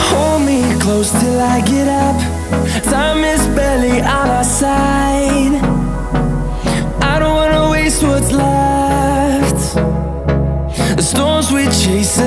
Hold me close till I get up. Time is barely on our side. I don't wanna waste what's left. The storms we chase